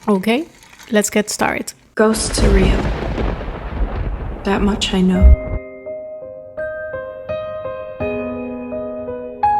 Okay, let's get started. Ghosts are real. That much I know.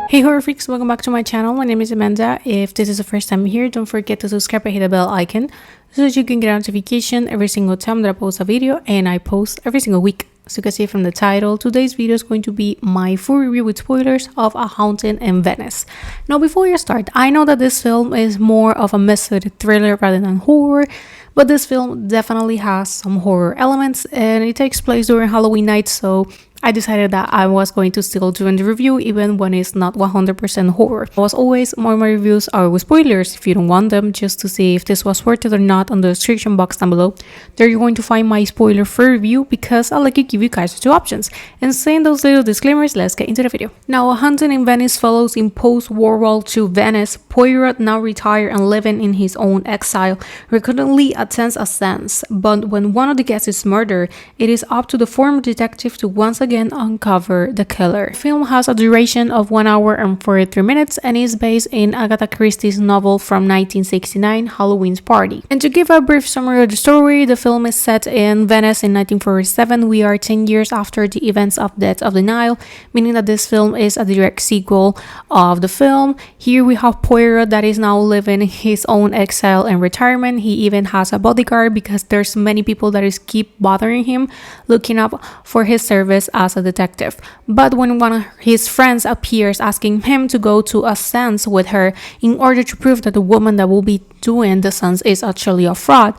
Hey horror freaks, welcome back to my channel. My name is Amanda. If this is the first time here, don't forget to subscribe and hit the bell icon so that you can get a notification every single time that I post a video, and I post every single week. So you can see from the title, today's video is going to be my full review with spoilers of A Haunting in Venice. Now before you start, I know that this film is more of a mystery thriller rather than horror, but this film definitely has some horror elements and it takes place during Halloween night, so I decided that I was going to still do the review even when it's not 100% horror. As always, more of my reviews are with spoilers if you don't want them, just to see if this was worth it or not. On the description box down below, there you're going to find my spoiler-free review because I like to give you guys two options. And saying those little disclaimers, let's get into the video. Now, A Haunting in Venice follows in post-World War II Venice. Poirot, now retired and living in his own exile, recurrently attends a seance, but when one of the guests is murdered, it is up to the former detective to once again uncover the killer. The film has a duration of 1 hour and 43 minutes and is based in Agatha Christie's novel from 1969, Hallowe'en Party. And to give a brief summary of the story, the film is set in Venice in 1947. We are 10 years after the events of Death of the Nile, meaning that this film is a direct sequel of the film. Here we have Poirot that is now living his own exile and retirement. He even has a bodyguard because there's many people that is keep bothering him, looking up for his service as a detective. But when one of his friends appears asking him to go to a seance with her in order to prove that the woman that will be doing the seance is actually a fraud,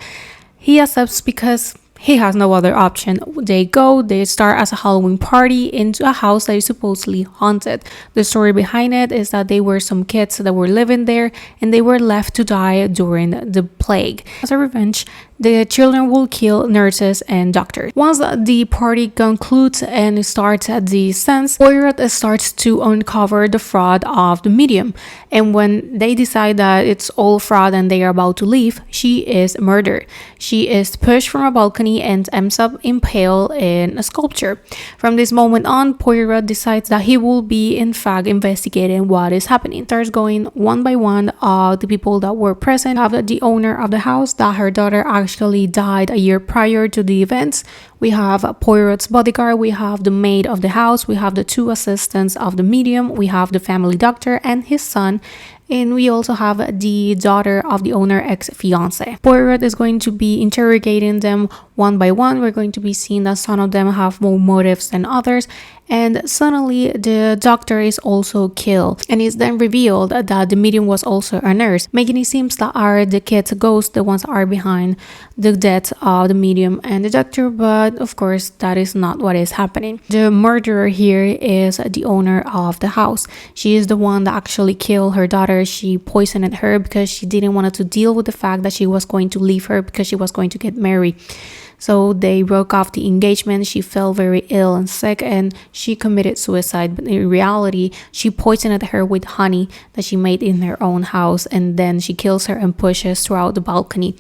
he accepts because he has no other option. They start as a Halloween party into a house that is supposedly haunted. The story behind it is that they were some kids that were living there and they were left to die during the plague. As a revenge, the children will kill nurses and doctors. Once the party concludes and starts at the seance, Poirot starts to uncover the fraud of the medium. And when they decide that it's all fraud and they are about to leave, she is murdered. She is pushed from a balcony and ends up impaled in a sculpture. From this moment on, Poirot decides that he will be in fact investigating what is happening. Starts going one by one the people that were present. Have the owner of the house that her daughter actually died a year prior to the events. We have Poirot's bodyguard, we have the maid of the house, we have the two assistants of the medium, we have the family doctor and his son, and we also have the daughter of the owner ex-fiance. Poirot is going to be interrogating them one by one. We're going to be seeing that some of them have more motives than others, and suddenly the doctor is also killed, and it's then revealed that the medium was also a nurse, making it seem that are the kids' ghosts the ones that are behind the death of the medium and the doctor, but of course that is not what is happening. The murderer here is the owner of the house. She is the one that actually killed her daughter. She poisoned her because she didn't want to deal with the fact that she was going to leave her because she was going to get married. So they broke off the engagement. She fell very ill and sick and she committed suicide. But in reality, she poisoned her with honey that she made in her own house, and then she kills her and pushes throughout the balcony.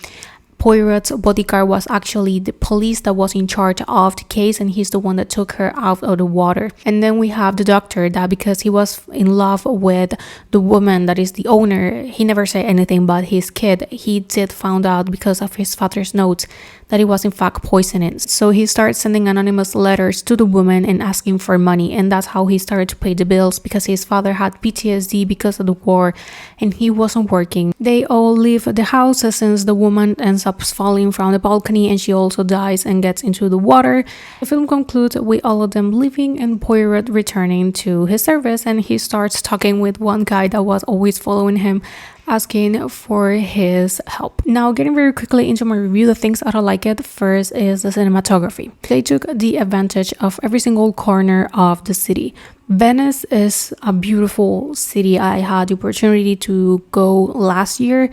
Poirot's bodyguard was actually the police that was in charge of the case, and he's the one that took her out of the water. And then we have the doctor that, because he was in love with the woman that is the owner, he never said anything about his kid. He did found out because of his father's notes that he was in fact poisoned. So he started sending anonymous letters to the woman and asking for money, and that's how he started to pay the bills because his father had PTSD because of the war and he wasn't working. They all leave the house since the woman ends up falling from the balcony and she also dies and gets into the water. The film concludes with all of them leaving and Poirot returning to his service, and he starts talking with one guy that was always following him, asking for his help. Now, getting very quickly into my review, the things I don't like it. First is the cinematography. They took the advantage of every single corner of the city. Venice is a beautiful city. I had the opportunity to go last year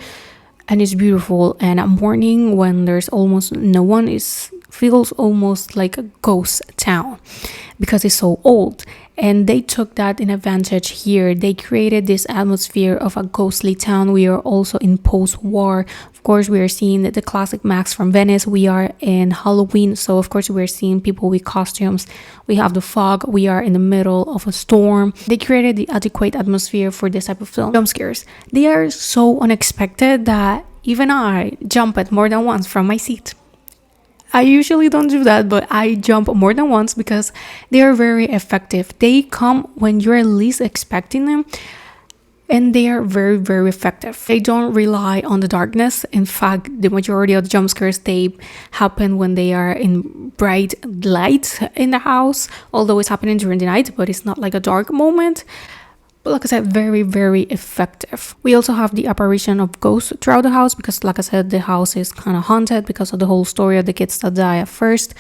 and it's beautiful, and at morning when there's almost no one, is feels almost like a ghost town because it's so old. And they took that in advantage here. They created this atmosphere of a ghostly town. We are also in post-war. Of course, we are seeing the classic masks from Venice. We are in Halloween, so of course we're seeing people with costumes. We have the fog. We are in the middle of a storm. They created the adequate atmosphere for this type of film. Jump scares. They are so unexpected that even I jumped more than once from my seat. I usually don't do that, but I jump more than once because they are very effective. They come when you're least expecting them, and they are very, very effective. They don't rely on the darkness. In fact, the majority of the jump scares, they happen when they are in bright light in the house, although it's happening during the night, but it's not like a dark moment. But like I said, very, very effective. We also have the apparition of ghosts throughout the house because, like I said, the house is kind of haunted because of the whole story of the kids that die at first,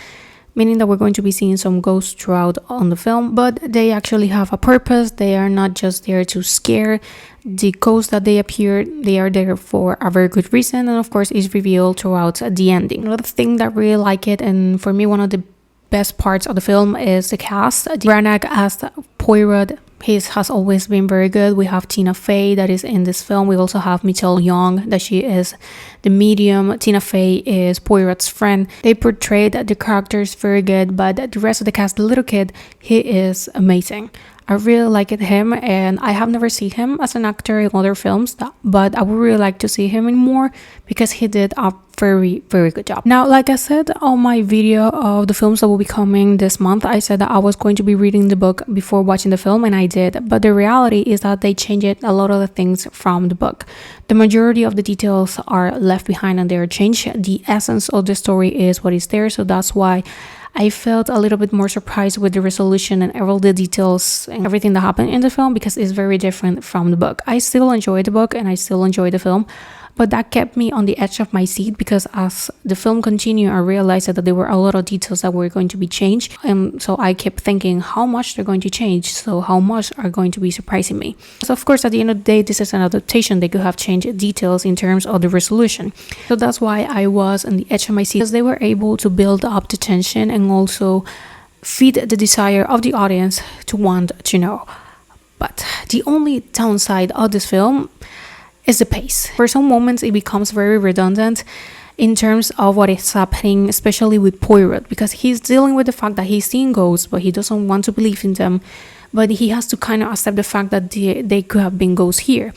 meaning that we're going to be seeing some ghosts throughout on the film, but they actually have a purpose. They are not just there to scare. The ghosts that they appear, they are there for a very good reason, and of course is revealed throughout the ending. Another thing that really like it, and for me one of the best parts of the film, is the cast. Branagh as Poirot, his has always been very good. We have Tina Fey that is in this film. We also have Michelle Yeoh, that she is the medium. Tina Fey is Poirot's friend. They portrayed the characters very good, but the rest of the cast, the little kid, he is amazing. I really liked him, and I have never seen him as an actor in other films, but I would really like to see him in more because he did a very, very good job. Now, like I said on my video of the films that will be coming this month, I said that I was going to be reading the book before watching the film, and I did, but the reality is that they changed a lot of the things from the book. The majority of the details are left behind and they are changed. The essence of the story is what is there, so that's why I felt a little bit more surprised with the resolution and all the details and everything that happened in the film because it's very different from the book. I still enjoy the book and I still enjoy the film, but that kept me on the edge of my seat because as the film continued, I realized that there were a lot of details that were going to be changed. And so I kept thinking how much they're going to change, so how much are going to be surprising me. So of course, at the end of the day, this is an adaptation. They could have changed details in terms of the resolution. So that's why I was on the edge of my seat, because they were able to build up the tension and also feed the desire of the audience to want to know. But the only downside of this film is the pace. For some moments, it becomes very redundant in terms of what is happening, especially with Poirot, because he's dealing with the fact that he's seeing ghosts, but he doesn't want to believe in them. But he has to kind of accept the fact that they could have been ghosts here,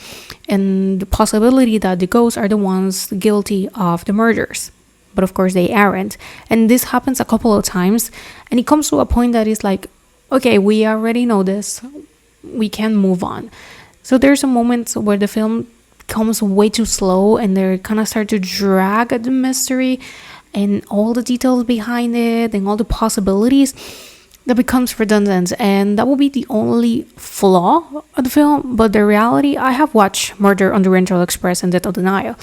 and the possibility that the ghosts are the ones guilty of the murders. But of course, they aren't. And this happens a couple of times, and it comes to a point that is like, okay, we already know this. We can move on. So there's a moment where the film comes way too slow and they kind of start to drag at the mystery and all the details behind it and all the possibilities. That becomes redundant, and that will be the only flaw of the film. But the reality, I have watched Murder on the Oriental Express and Death of Denial.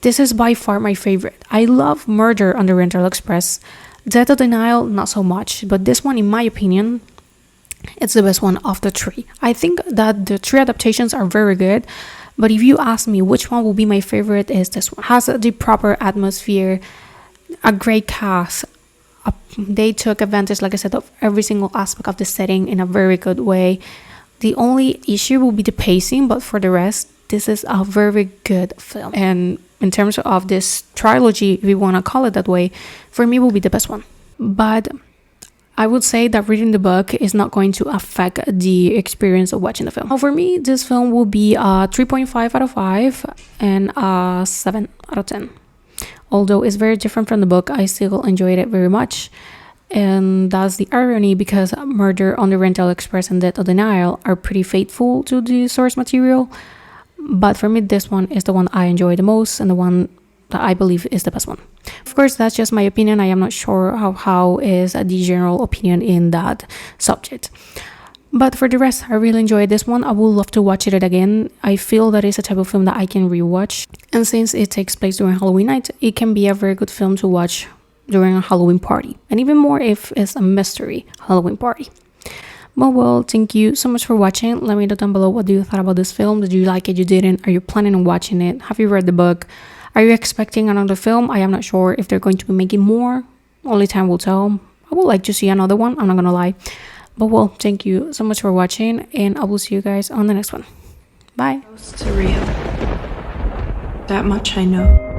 This is by far my favorite. I love Murder on the Oriental Express. Death of Denial, not so much, but this one, in my opinion, it's the best one of the three. I think that the three adaptations are very good. But if you ask me which one will be my favorite, is this one. It has the proper atmosphere, a great cast. They took advantage, like I said, of every single aspect of the setting in a very good way. The only issue will be the pacing, but for the rest, this is a very good film. And in terms of this trilogy, if you want to call it that way, for me will be the best one. But I would say that reading the book is not going to affect the experience of watching the film. For me, this film will be a 3.5 out of 5 and a 7 out of 10. Although it's very different from the book, I still enjoyed it very much. And that's the irony, because Murder on the Oriental Express and Death of Denial are pretty faithful to the source material. But for me, this one is the one I enjoy the most and the one that I believe is the best one. Of course, that's just my opinion. I am not sure how is the general opinion in that subject. But for the rest, I really enjoyed this one. I would love to watch it again. I feel that it's a type of film that I can rewatch. And since it takes place during Halloween night, it can be a very good film to watch during a Halloween party. And even more if it's a mystery Halloween party. Well, thank you so much for watching. Let me know down below what do you thought about this film. Did you like it? You didn't? Are you planning on watching it? Have you read the book? Are you expecting another film? I am not sure if they're going to be making more Only time will tell. I would like to see another one, I'm not gonna lie. But well, thank you so much for watching, and I will see you guys on the next one. Bye. It's real. That much I know.